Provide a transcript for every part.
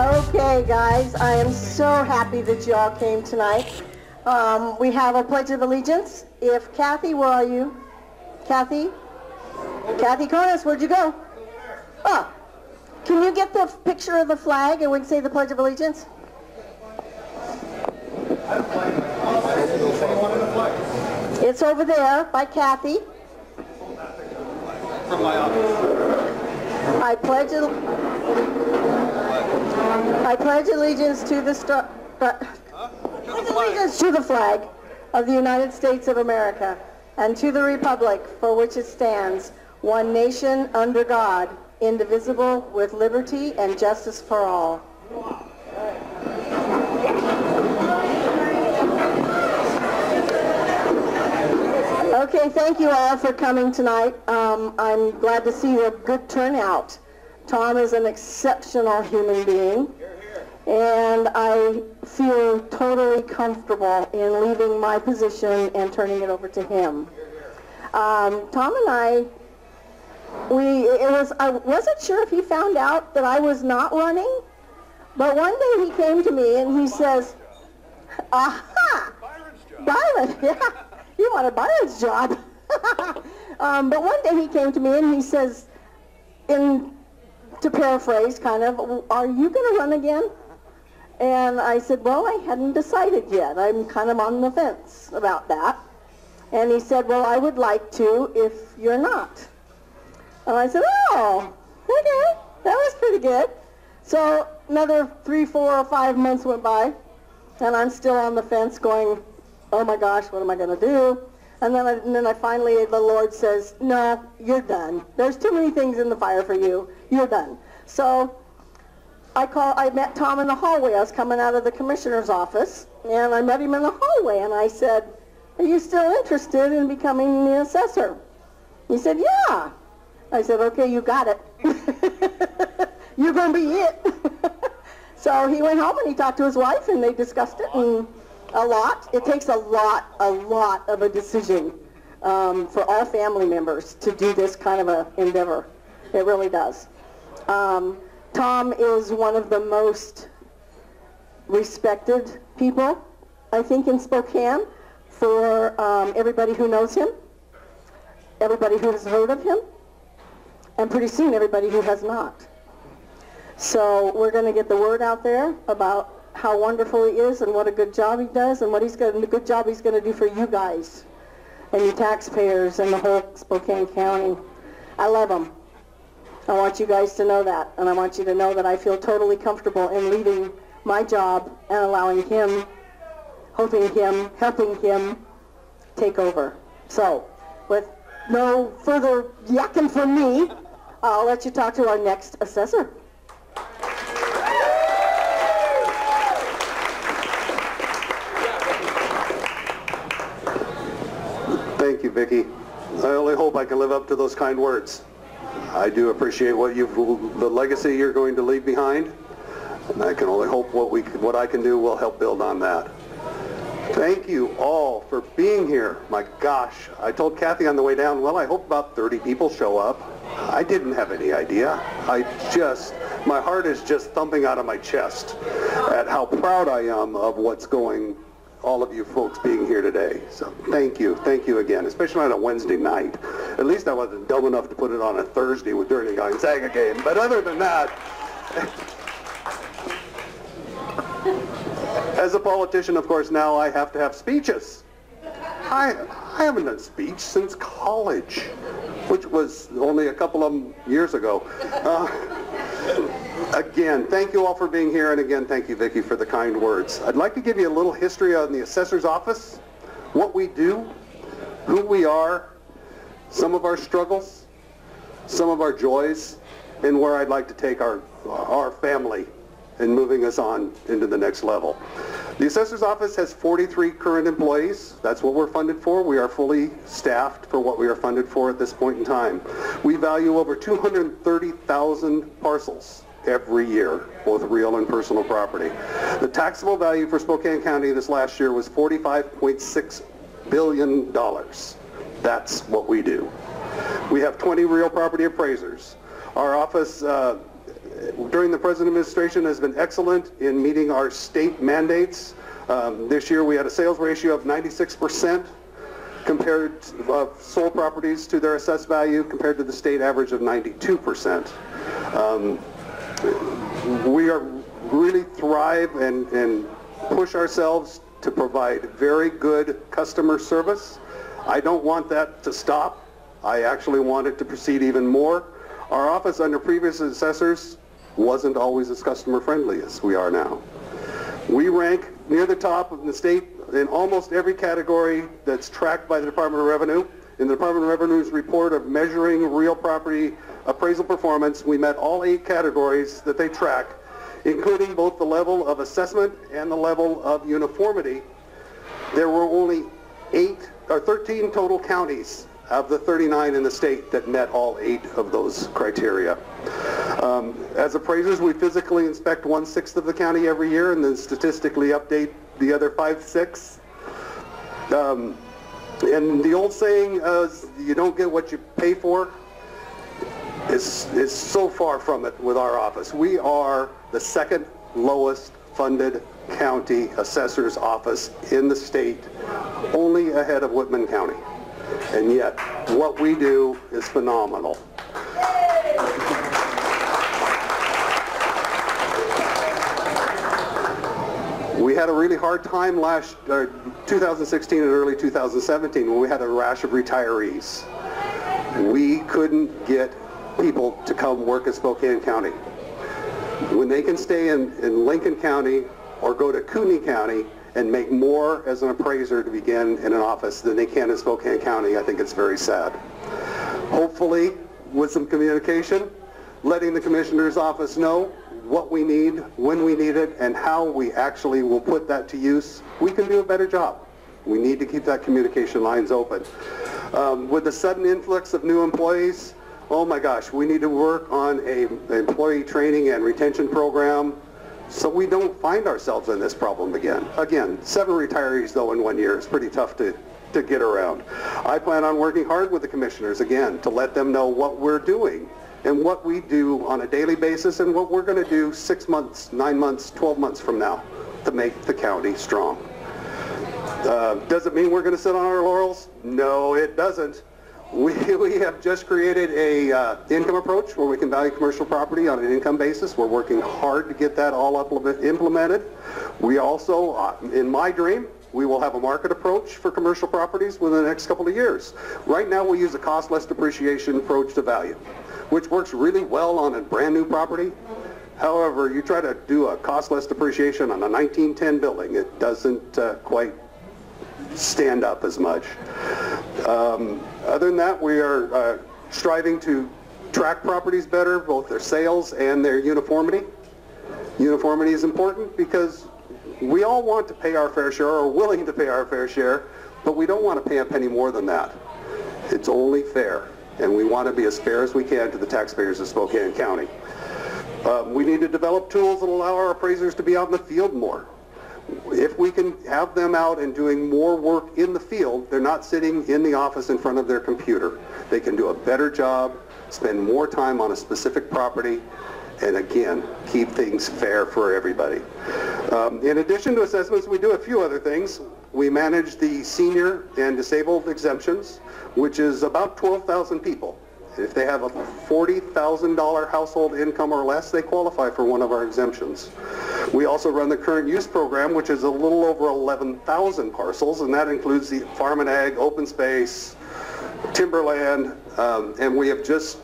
Okay, guys, I am so happy that you all came tonight. We have a Pledge of Allegiance. If Kathy, where are you? Kathy? Kathy Konis, where'd you go? Oh, can you get the picture of the flag and we can say the Pledge of Allegiance? It's over there by Kathy. From my office. I pledge allegiance to the flag of the United States of America and to the republic for which it stands, one nation under God, indivisible, with liberty and justice for all. Okay, thank you all for coming tonight. I'm glad to see a good turnout. Tom is an exceptional human being, and I feel totally comfortable in leaving my position and turning it over to him. Tom and I wasn't sure if he found out that I was not running, but one day he came to me and he says, aha, Byron, yeah, you wanted Byron's job. But one day he came to me and he says, to paraphrase kind of, are you going to run again? And I said, well, I hadn't decided yet. I'm kind of on the fence about that. And he said, well, I would like to if you're not. And I said, oh, okay, that was pretty good. So another 3, 4, or 5 months went by, and I'm still on the fence going, oh my gosh, what am I going to do? And then I finally, the Lord says, no, you're done. There's too many things in the fire for you. You're done. So I met Tom in the hallway. I was coming out of the commissioner's office, and I met him in the hallway, and I said, are you still interested in becoming the assessor? He said, yeah. I said, okay, you got it. You're going to be it. So he went home and he talked to his wife, and they discussed it, and a lot. It takes a lot of a decision for all family members to do this kind of an endeavor. It really does. Tom is one of the most respected people, I think, in Spokane for everybody who knows him, everybody who has heard of him, and pretty soon everybody who has not. So we're going to get the word out there about how wonderful he is and what a good job he does and what the good job he's going to do for you guys and you taxpayers and the whole Spokane County. I love him. I want you guys to know that, and I want you to know that I feel totally comfortable in leaving my job and allowing him, helping him take over. So, with no further yakking from me, I'll let you talk to our next assessor. Thank you, Vicki. I only hope I can live up to those kind words. I do appreciate the legacy you're going to leave behind, and I can only hope what I can do will help build on that. Thank you all for being here. My gosh, I told Kathy on the way down, well, I hope about 30 people show up. I didn't have any idea. My heart is just thumping out of my chest at how proud I am of all of you folks being here today. So thank you again, especially on a Wednesday night. At least I wasn't dumb enough to put it on a Thursday during the Gonzaga game. But other than that, as a politician, of course, now I have to have speeches. I haven't done speech since college, which was only a couple of years ago. Again, thank you all for being here, and again, thank you, Vicki, for the kind words. I'd like to give you a little history on the assessor's office, what we do, who we are, some of our struggles, some of our joys, and where I'd like to take our family in moving us on into the next level. The assessor's office has 43 current employees. That's what we're funded for. We are fully staffed for what we are funded for at this point in time. We value over 230,000 parcels every year, both real and personal property. The taxable value for Spokane County this last year was $45.6 billion. That's what we do. We have 20 real property appraisers. Our office during the present administration has been excellent in meeting our state mandates. This year we had a sales ratio of 96% compared to sold properties to their assessed value compared to the state average of 92%. We are really thrive and push ourselves to provide very good customer service. I don't want that to stop. I actually want it to proceed even more. Our office under previous assessors wasn't always as customer friendly as we are now. We rank near the top of the state in almost every category that's tracked by the Department of Revenue. In the Department of Revenue's report of measuring real property appraisal performance, we met all 8 categories that they track, including both the level of assessment and the level of uniformity. There were only 13 total counties of the 39 in the state that met all 8 of those criteria. As appraisers, we physically inspect 1/6 of the county every year and then statistically update the other 5/6. And the old saying is, you don't get what you pay for, is so far from it with our office. We are the second lowest funded county assessor's office in the state, only ahead of Whitman County. And yet, what we do is phenomenal. We had a really hard time 2016 and early 2017 when we had a rash of retirees. We couldn't get people to come work in Spokane County. When they can stay in Lincoln County or go to Kootenai County and make more as an appraiser to begin in an office than they can in Spokane County, I think it's very sad. Hopefully, with some communication, letting the Commissioner's office know what we need, when we need it, and how we actually will put that to use, we can do a better job. We need to keep that communication lines open. With the sudden influx of new employees, oh my gosh, we need to work on an employee training and retention program so we don't find ourselves in this problem again. Again, 7 retirees though in 1 year is pretty tough to get around. I plan on working hard with the commissioners again to let them know what we're doing and what we do on a daily basis and what we're going to do 6 months, 9 months, 12 months from now to make the county strong. Does it mean we're going to sit on our laurels? No, it doesn't. We have just created a income approach where we can value commercial property on an income basis. We're working hard to get that all implemented. We also, in my dream, we will have a market approach for commercial properties within the next couple of years. Right now we use a cost-less depreciation approach to value, which works really well on a brand new property. However, you try to do a cost-less depreciation on a 1910 building, it doesn't quite stand up as much. Other than that, we are striving to track properties better, both their sales and their uniformity. Uniformity is important because we all want to pay our fair share or are willing to pay our fair share, but we don't want to pay a penny more than that. It's only fair, and we want to be as fair as we can to the taxpayers of Spokane County. We need to develop tools that allow our appraisers to be out in the field more. If we can have them out and doing more work in the field, they're not sitting in the office in front of their computer. They can do a better job, spend more time on a specific property, and again, keep things fair for everybody. In addition to assessments, we do a few other things. We manage the senior and disabled exemptions, which is about 12,000 people. If they have a $40,000 household income or less, they qualify for one of our exemptions. We also run the current use program, which is a little over 11,000 parcels, and that includes the farm and ag, open space, timberland, and we have just,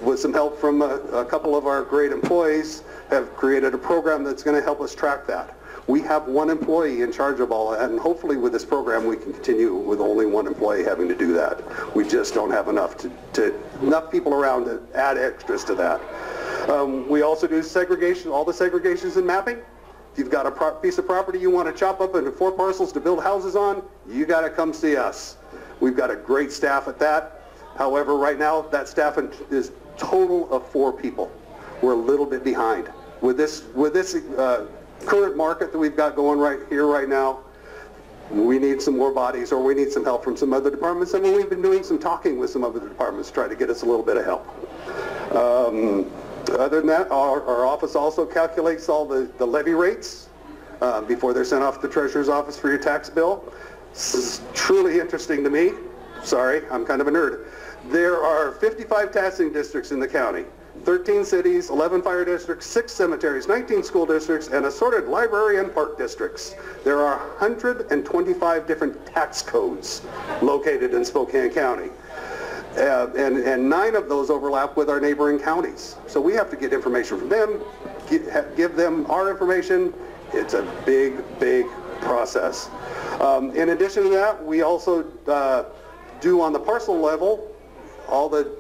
with some help from a couple of our great employees, have created a program that's going to help us track that. We have one employee in charge of all that, and hopefully with this program we can continue with only one employee having to do that. We just don't have enough enough people around to add extras to that. We also do segregation, all the segregations in mapping. If you've got a piece of property you want to chop up into 4 parcels to build houses on, you got to come see us. We've got a great staff at that. However, right now that staff is total of 4 people. We're a little bit behind. With this current market that we've got going right here right now, we need some more bodies, or we need some help from some other departments, and we've been doing some talking with some other departments to try to get us a little bit of help. Other than that, our office also calculates all the levy rates before they're sent off to the Treasurer's office for your tax bill. This is truly interesting to me. Sorry, I'm kind of a nerd. There are 55 taxing districts in the county, 13 cities, 11 fire districts, 6 cemeteries, 19 school districts, and assorted library and park districts. There are 125 different tax codes located in Spokane County. And 9 of those overlap with our neighboring counties. So we have to get information from them, give them our information. It's a big, big process. In addition to that, we also do on the parcel level all the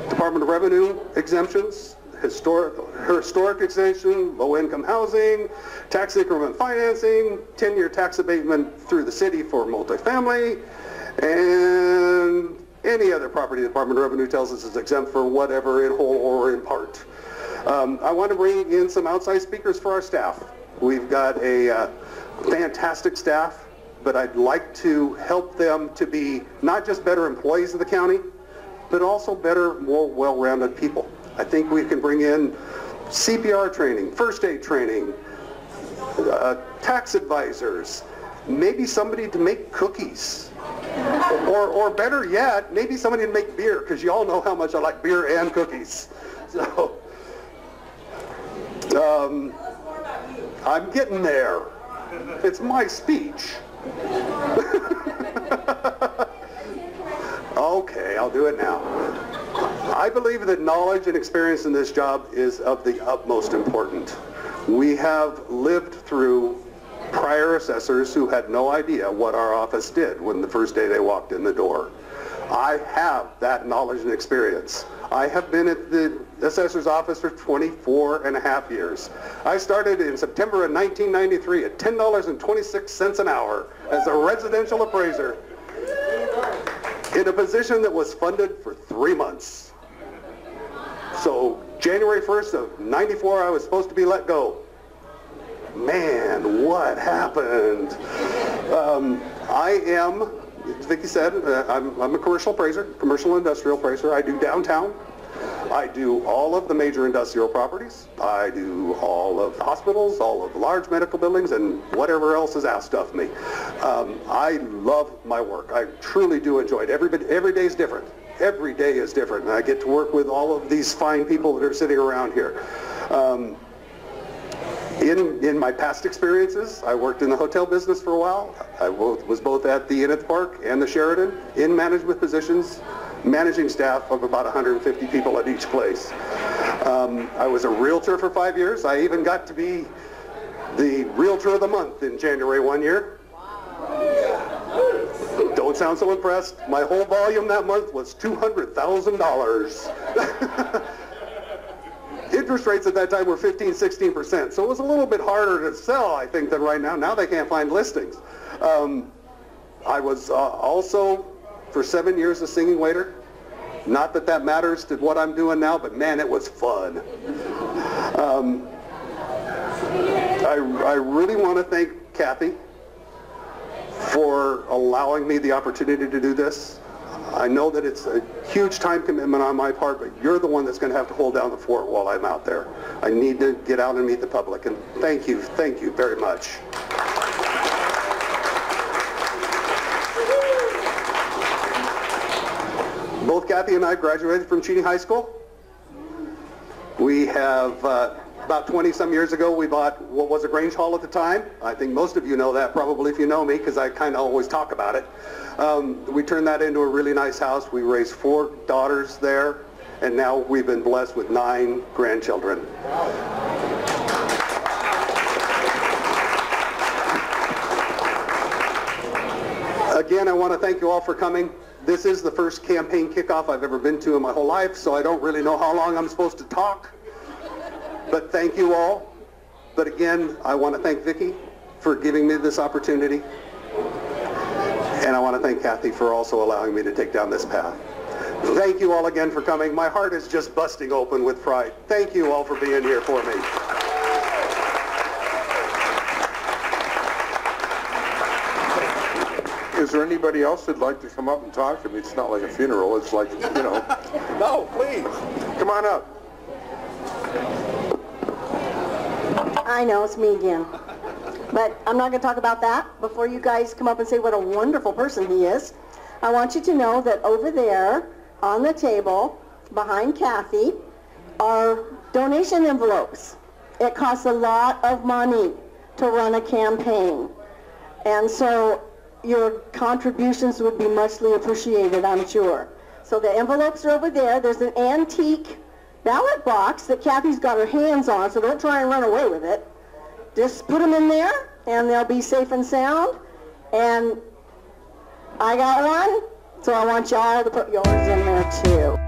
Department of Revenue exemptions, historic exemption, low-income housing, tax increment financing, 10-year tax abatement through the city for multifamily, and any other property the Department of Revenue tells us is exempt for whatever, in whole or in part. I want to bring in some outside speakers for our staff. We've got a fantastic staff, but I'd like to help them to be not just better employees of the county, but also better, more well-rounded people. I think we can bring in CPR training, first aid training, tax advisors, maybe somebody to make cookies. Or better yet, maybe somebody to make beer, because you all know how much I like beer and cookies. So, I'm getting there. It's my speech. Okay, I'll do it now. I believe that knowledge and experience in this job is of the utmost importance. We have lived through prior assessors who had no idea what our office did when the first day they walked in the door. I have that knowledge and experience. I have been at the assessor's office for 24 and a half years. I started in September of 1993 at $10.26 an hour as a residential appraiser in a position that was funded for 3 months. So January 1st of 94, I was supposed to be let go. Man, what happened? I am, as Vicki said, I'm a commercial appraiser, commercial industrial appraiser. I do downtown. I do all of the major industrial properties. I do all of the hospitals, all of the large medical buildings, and whatever else is asked of me. I love my work. I truly do enjoy it. Every day is different. Every day is different. And I get to work with all of these fine people that are sitting around here. In my past experiences, I worked in the hotel business for a while. I was both at the Inn at the Park and the Sheraton in management positions, managing staff of about 150 people at each place. I was a realtor for 5 years. I even got to be the Realtor of the Month in January one year. Don't sound so impressed. My whole volume that month was $200,000. Interest rates at that time were 15, 16%, so it was a little bit harder to sell, I think, than right now. Now they can't find listings. I was also, for 7 years, a singing waiter. Not that that matters to what I'm doing now, but man, it was fun. I really want to thank Kathy for allowing me the opportunity to do this. I know that it's a huge time commitment on my part, but you're the one that's going to have to hold down the fort while I'm out there. I need to get out and meet the public, and thank you very much. Both Kathy and I graduated from Cheney High School. We have, about 20-some years ago, we bought what was a Grange Hall at the time. I think most of you know that, probably, if you know me, because I kind of always talk about it. We turned that into a really nice house. We raised 4 daughters there, and now we've been blessed with 9 grandchildren. Again, I want to thank you all for coming. This is the first campaign kickoff I've ever been to in my whole life, so I don't really know how long I'm supposed to talk. But thank you all. But again, I want to thank Vicki for giving me this opportunity. And I want to thank Kathy for also allowing me to take down this path. Thank you all again for coming. My heart is just busting open with pride. Thank you all for being here for me. Is there anybody else that'd like to come up and talk? I mean, it's not like a funeral. It's like, you know. No, please. Come on up. I know, it's me again. But I'm not going to talk about that. Before you guys come up and say what a wonderful person he is, I want you to know that over there on the table behind Kathy are donation envelopes. It costs a lot of money to run a campaign. And so your contributions would be muchly appreciated, I'm sure. So the envelopes are over there. There's an antique ballot box that Kathy's got her hands on, so don't try and run away with it. Just put them in there, and they'll be safe and sound. And I got one, so I want y'all to put yours in there too.